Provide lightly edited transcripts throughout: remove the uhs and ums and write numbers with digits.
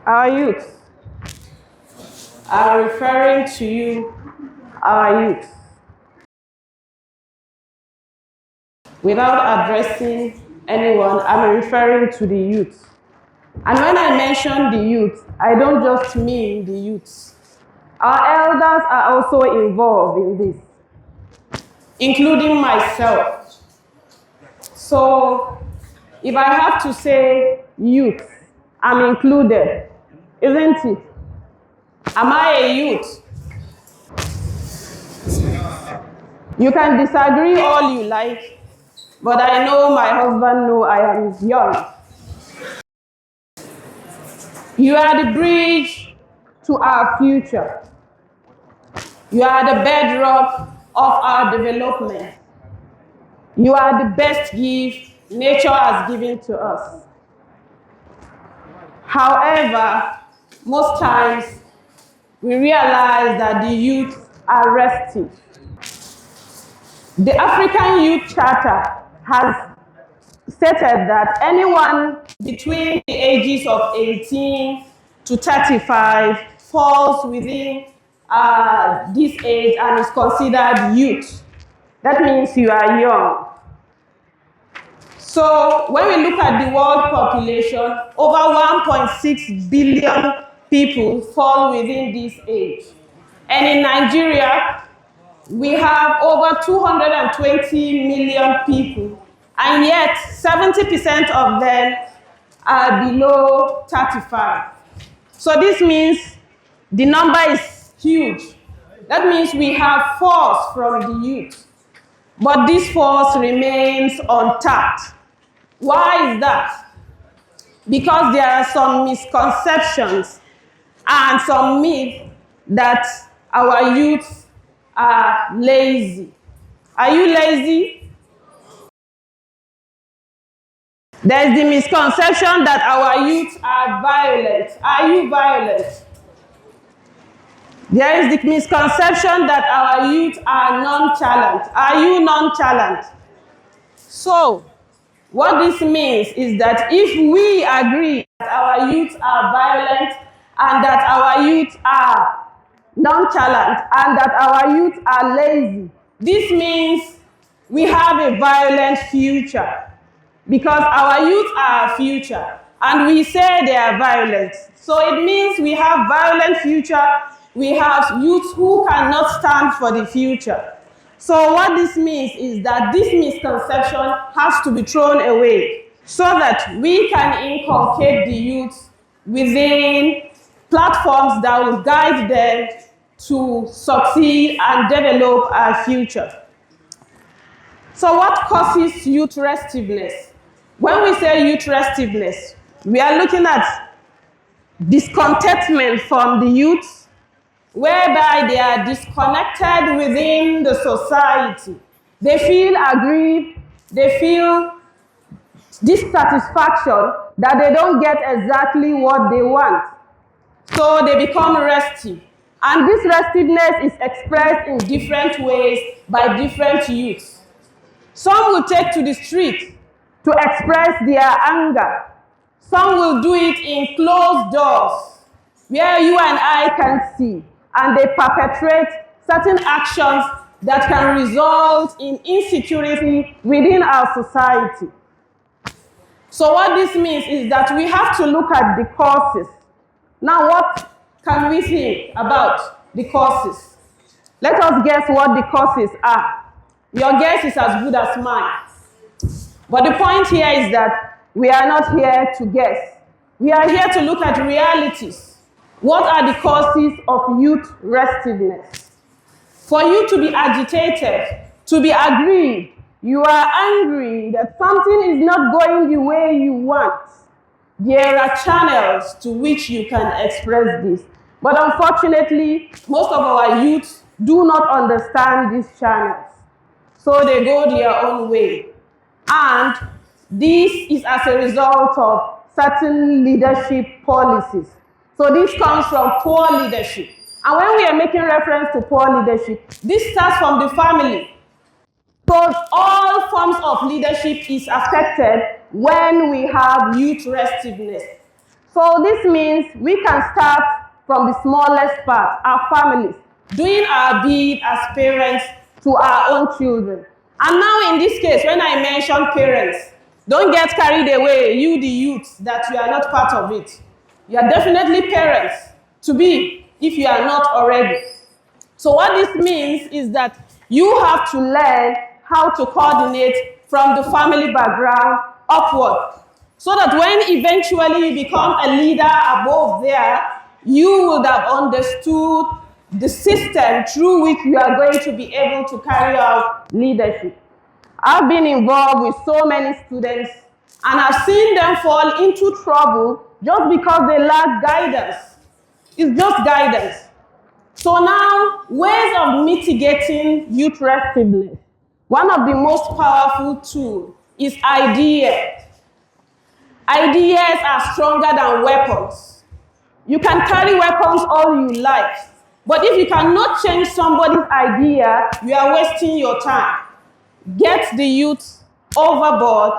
Our youth are referring to you, our youth, without addressing anyone. I'm referring to the youth. And when I mention the youth, I don't just mean the youths. Our elders are also involved in this, including myself. So if I have to say youth, I'm included, isn't it? Am I a youth? You can disagree all you like, but I know my husband knows I am young. You are the bridge to our future. You are the bedrock of our development. You are the best gift nature has given to us. However, most times we realize that the youth are restive. The African Youth Charter has stated that anyone between the ages of 18 to 35 falls within this age and is considered youth. That means you are young. So when we look at the world population, over 1.6 billion people fall within this age. And in Nigeria, we have over 220 million people, and yet 70% of them are below 35. So this means the number is huge. That means we have force from the youth, but this force remains untapped. Why is that? Because there are some misconceptions and some myths that our youth are lazy. Are you lazy? There is the misconception that our youth are violent. Are you violent? There is the misconception that our youth are nonchalant. Are you nonchalant? So, what this means is that if we agree that our youth are violent and that our youth are nonchalant and that our youth are lazy, this means we have a violent future because our youth are our future and we say they are violent. So it means we have violent future, we have youth who cannot stand for the future. So what this means is that this misconception has to be thrown away so that we can inculcate the youth within platforms that will guide them to succeed and develop our future. So what causes youth restiveness? When we say youth restiveness, we are looking at discontentment from the youth, whereby they are disconnected within the society. They feel aggrieved, they feel dissatisfaction that they don't get exactly what they want. So they become restive. And this restiveness is expressed in different ways by different youths. Some will take to the street to express their anger. Some will do it in closed doors, where you and I can see, and they perpetrate certain actions that can result in insecurity within our society. So what this means is that we have to look at the causes. Now, what can we think about the causes? Let us guess what the causes are. Your guess is as good as mine. But the point here is that we are not here to guess. We are here to look at realities. What are the causes of youth restiveness? For you to be agitated, to be aggrieved, you are angry that something is not going the way you want. There are channels to which you can express this. But unfortunately, most of our youth do not understand these channels. So they go their own way. And this is as a result of certain leadership policies. So this comes from poor leadership. And when we are making reference to poor leadership, this starts from the family. So all forms of leadership is affected when we have youth restiveness. So this means we can start from the smallest part, our families, doing our bit as parents to our own children. And now in this case, when I mention parents, don't get carried away, you the youth, that you are not part of it. You are definitely parents to be, if you are not already. So what this means is that you have to learn how to coordinate from the family background upward, so that when eventually you become a leader above there, you would have understood the system through which you are going to be able to carry out leadership. I've been involved with so many students, and I've seen them fall into trouble just because they lack guidance. It's just guidance. So now, ways of mitigating youth restiveness. One of the most powerful tools is ideas. Ideas are stronger than weapons. You can carry weapons all you like, but if you cannot change somebody's idea, you are wasting your time. Get the youth overboard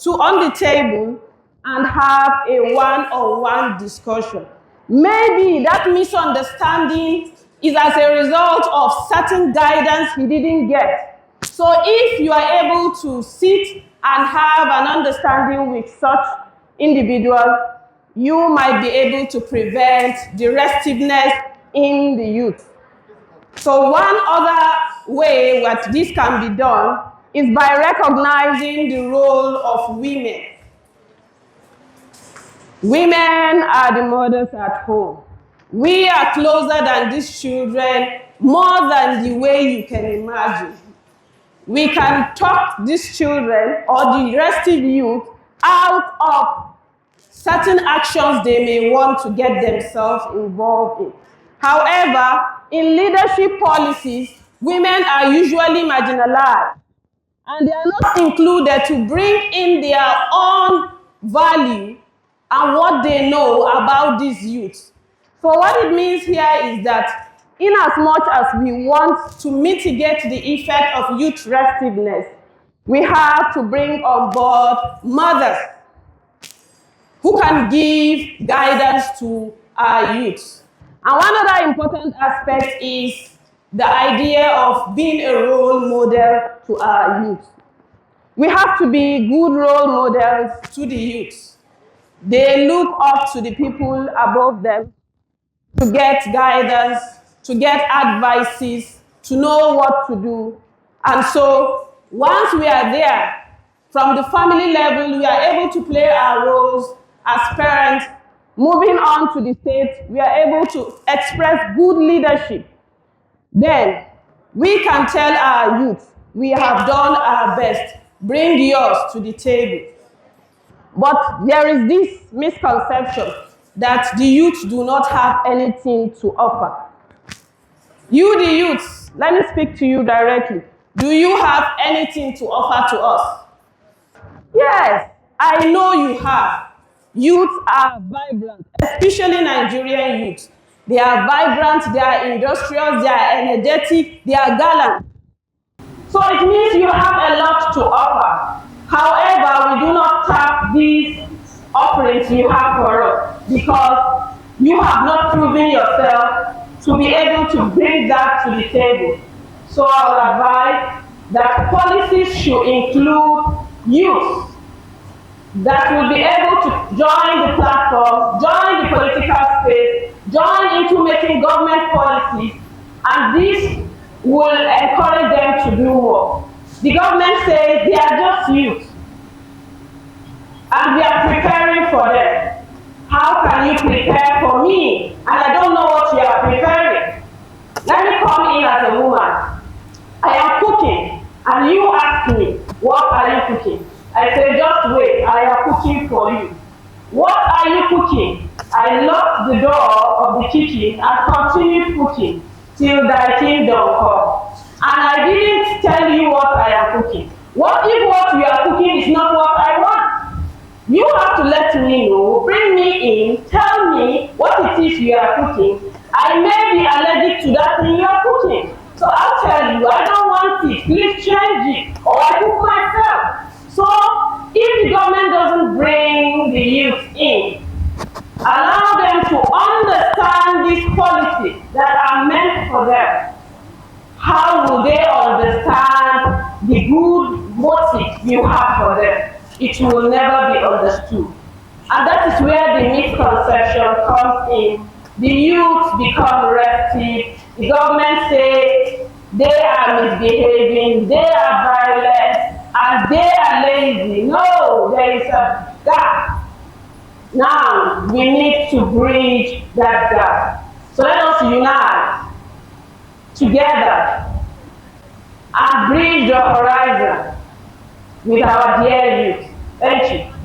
to on the table and have a one-on-one discussion. Maybe that misunderstanding is as a result of certain guidance he didn't get. So if you are able to sit and have an understanding with such individual, you might be able to prevent the restiveness in the youth. So one other way that this can be done is by recognizing the role of women. Women are the mothers at home. We are closer than these children, more than the way you can imagine. We can talk these children or the restive youth out of certain actions they may want to get themselves involved in. However, in leadership policies, women are usually marginalized, and they are not included to bring in their own value and what they know about these youths. So what it means here is that in as much as we want to mitigate the effect of youth restiveness, we have to bring on board mothers who can give guidance to our youths. And one other important aspect is the idea of being a role model to our youth. We have to be good role models to the youth. They look up to the people above them to get guidance, to get advices, to know what to do. And so once we are there, from the family level, we are able to play our roles as parents. Moving on to the state, we are able to express good leadership. Then we can tell our youth, we have done our best. Bring yours to the table. But there is this misconception that the youth do not have anything to offer. You, the youth, let me speak to you directly. Do you have anything to offer to us? Yes, I know you have. Youth are vibrant, especially Nigerian youth. They are vibrant, they are industrious, they are energetic, they are gallant. So it means you have a lot to offer. However, we do not tap these offerings you have for us because you have not proven yourself to be able to bring that to the table. So I would advise that policies should include youth that will be able to join the platform, join the political space, join into making government policies, and this will encourage them to do more. The government says they are just youth, and we are preparing for them. How can you prepare for me? And I don't know what you are preparing. Let me come in as a woman. I am cooking, and you ask me, what are you cooking? I say, just wait, I am cooking for you. What are you cooking? I locked the door of the kitchen and continued cooking till thy kingdom come. And I didn't tell you what I am cooking. What if what you are cooking is not what I want? You have to let me know, bring me in, tell me what it is you are cooking. I may be allergic to that thing you are cooking. So I'll tell you, I don't want it, please change it, or I cook myself. So if the government doesn't bring the youth in, policies that are meant for them, how will they understand the good motive you have for them? It will never be understood. And that is where the misconception comes in. The youth become restive. The government says they are misbehaving, they are violent, and they are lazy. No, there is a gap. Now, we need to bridge that gap. So let us unite together and bridge the horizon with our dear youth. Thank you.